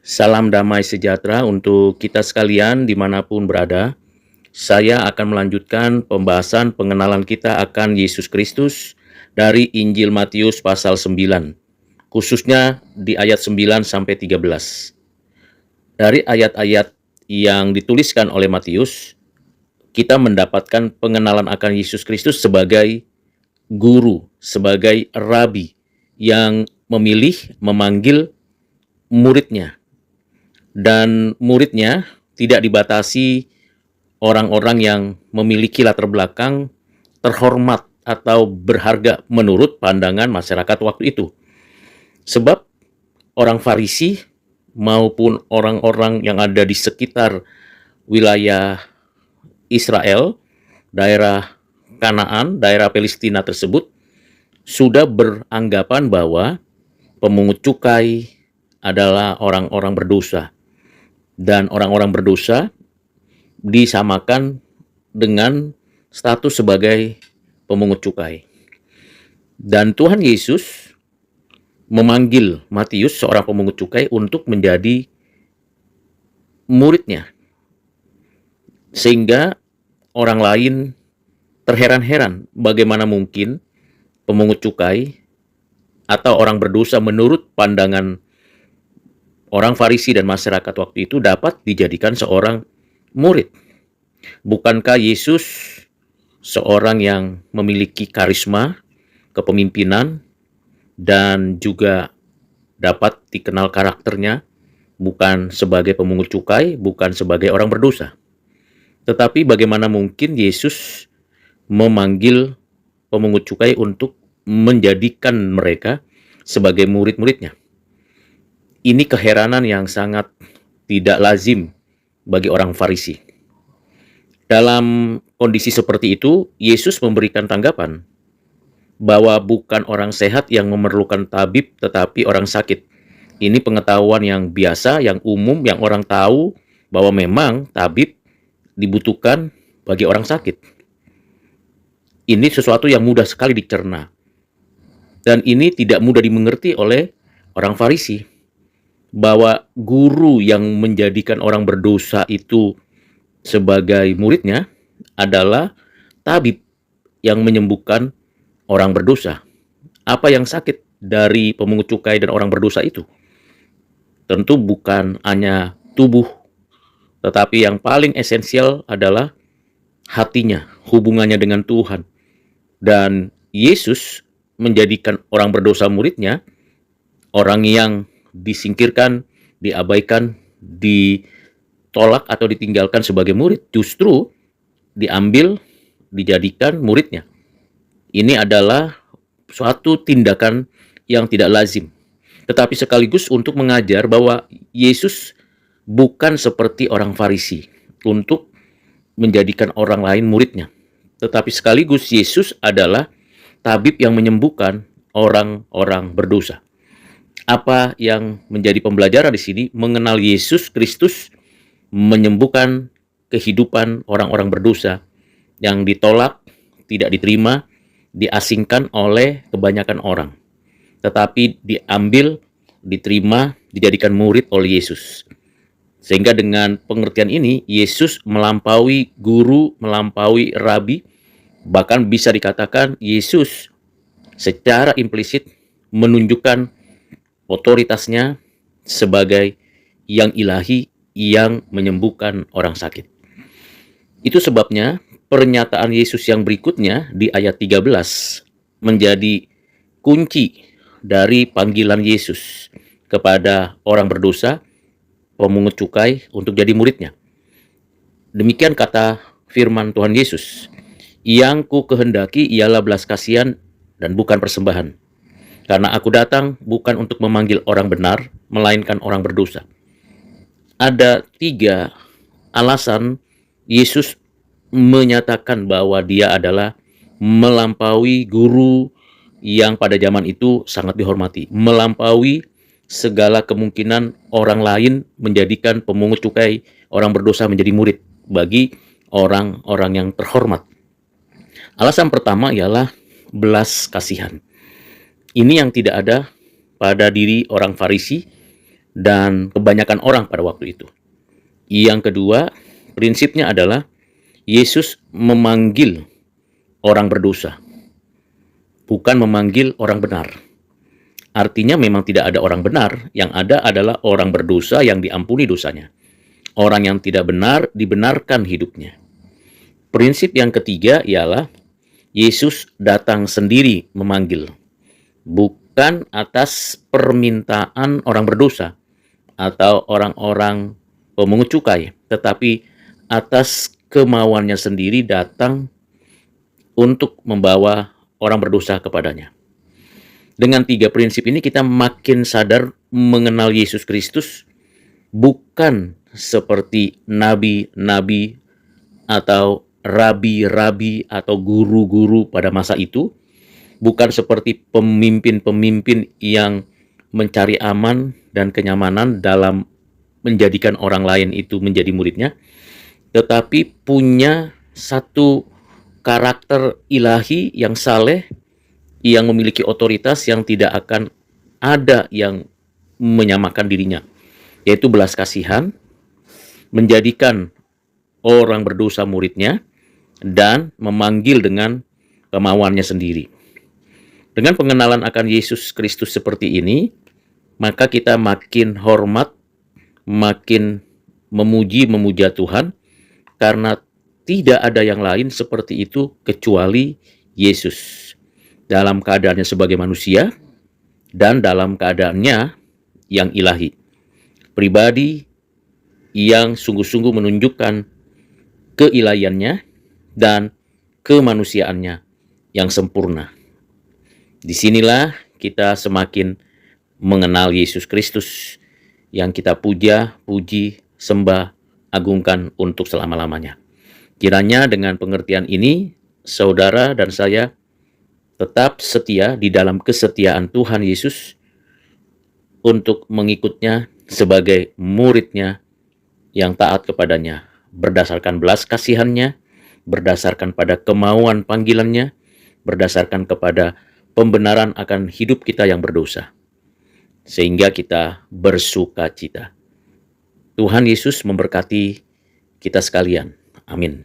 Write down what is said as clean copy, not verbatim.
Salam damai sejahtera untuk kita sekalian dimanapun berada. Saya akan melanjutkan pembahasan pengenalan kita akan Yesus Kristus dari Injil Matius pasal 9, khususnya di ayat 9 sampai 13. Dari ayat-ayat yang dituliskan oleh Matius, kita mendapatkan pengenalan akan Yesus Kristus sebagai guru, sebagai rabi yang memilih, memanggil muridnya. Dan muridnya tidak dibatasi orang-orang yang memiliki latar belakang terhormat atau berharga menurut pandangan masyarakat waktu itu. Sebab orang Farisi maupun orang-orang yang ada di sekitar wilayah Israel, daerah Kanaan, daerah Palestina tersebut, sudah beranggapan bahwa pemungut cukai adalah orang-orang berdosa. Dan orang-orang berdosa disamakan dengan status sebagai pemungut cukai. Dan Tuhan Yesus memanggil Matius, seorang pemungut cukai, untuk menjadi muridnya. Sehingga orang lain terheran-heran bagaimana mungkin pemungut cukai atau orang berdosa menurut pandangan orang Farisi dan masyarakat waktu itu dapat dijadikan seorang murid. Bukankah Yesus seorang yang memiliki karisma, kepemimpinan, dan juga dapat dikenal karakternya bukan sebagai pemungut cukai, bukan sebagai orang berdosa. Tetapi bagaimana mungkin Yesus memanggil pemungut cukai untuk menjadikan mereka sebagai murid-muridnya? Ini keheranan yang sangat tidak lazim bagi orang Farisi. Dalam kondisi seperti itu, Yesus memberikan tanggapan bahwa bukan orang sehat yang memerlukan tabib, tetapi orang sakit. Ini pengetahuan yang biasa, yang umum, yang orang tahu bahwa memang tabib dibutuhkan bagi orang sakit. Ini sesuatu yang mudah sekali dicerna. Dan ini tidak mudah dimengerti oleh orang Farisi, bahwa guru yang menjadikan orang berdosa itu sebagai muridnya adalah tabib yang menyembuhkan orang berdosa. Apa yang sakit dari pemungut cukai dan orang berdosa itu? Tentu bukan hanya tubuh, tetapi yang paling esensial adalah hatinya, hubungannya dengan Tuhan. Dan Yesus menjadikan orang berdosa muridnya, orang yang disingkirkan, diabaikan, ditolak atau ditinggalkan sebagai murid, justru diambil, dijadikan muridnya. Ini adalah suatu tindakan yang tidak lazim, tetapi sekaligus untuk mengajar bahwa Yesus bukan seperti orang Farisi untuk menjadikan orang lain muridnya, tetapi sekaligus Yesus adalah tabib yang menyembuhkan orang-orang berdosa. Apa yang menjadi pembelajaran di sini? Mengenal Yesus Kristus menyembuhkan kehidupan orang-orang berdosa yang ditolak, tidak diterima, diasingkan oleh kebanyakan orang. Tetapi diambil, diterima, dijadikan murid oleh Yesus. Sehingga dengan pengertian ini, Yesus melampaui guru, melampaui rabi, bahkan bisa dikatakan Yesus secara implisit menunjukkan otoritasnya sebagai yang ilahi yang menyembuhkan orang sakit. Itu sebabnya pernyataan Yesus yang berikutnya di ayat 13 menjadi kunci dari panggilan Yesus kepada orang berdosa, pemungut cukai, untuk jadi muridnya. Demikian kata firman Tuhan Yesus, "Yang ku kehendaki ialah belas kasihan dan bukan persembahan. Karena aku datang bukan untuk memanggil orang benar, melainkan orang berdosa." Ada 3 alasan Yesus menyatakan bahwa dia adalah melampaui guru yang pada zaman itu sangat dihormati, melampaui segala kemungkinan orang lain menjadikan pemungut cukai, orang berdosa, menjadi murid bagi orang-orang yang terhormat. Alasan pertama ialah belas kasihan. Ini yang tidak ada pada diri orang Farisi dan kebanyakan orang pada waktu itu. Yang kedua, prinsipnya adalah Yesus memanggil orang berdosa, bukan memanggil orang benar. Artinya memang tidak ada orang benar, yang ada adalah orang berdosa yang diampuni dosanya. Orang yang tidak benar dibenarkan hidupnya. Prinsip yang ketiga ialah Yesus datang sendiri memanggil, bukan atas permintaan orang berdosa atau orang-orang pemungut cukai, tetapi atas kemauannya sendiri datang untuk membawa orang berdosa kepadanya. Dengan tiga prinsip ini kita makin sadar mengenal Yesus Kristus bukan seperti nabi-nabi atau rabi-rabi atau guru-guru pada masa itu, bukan seperti pemimpin-pemimpin yang mencari aman dan kenyamanan dalam menjadikan orang lain itu menjadi muridnya, tetapi punya satu karakter ilahi yang saleh, yang memiliki otoritas yang tidak akan ada yang menyamakan dirinya, yaitu belas kasihan, menjadikan orang berdosa muridnya, dan memanggil dengan kemauannya sendiri. Dengan pengenalan akan Yesus Kristus seperti ini, maka kita makin hormat, makin memuja Tuhan, karena tidak ada yang lain seperti itu kecuali Yesus. Dalam keadaannya sebagai manusia, dan dalam keadaannya yang ilahi. Pribadi yang sungguh-sungguh menunjukkan keilahiannya dan kemanusiaannya yang sempurna. Disinilah kita semakin mengenal Yesus Kristus yang kita puja, puji, sembah, agungkan untuk selama-lamanya. Kiranya dengan pengertian ini, saudara dan saya tetap setia di dalam kesetiaan Tuhan Yesus untuk mengikutnya sebagai muridnya yang taat kepadanya, berdasarkan belas kasihannya, berdasarkan pada kemauan panggilannya, berdasarkan kepada pembenaran akan hidup kita yang berdosa, sehingga kita bersuka cita. Tuhan Yesus memberkati kita sekalian. Amin.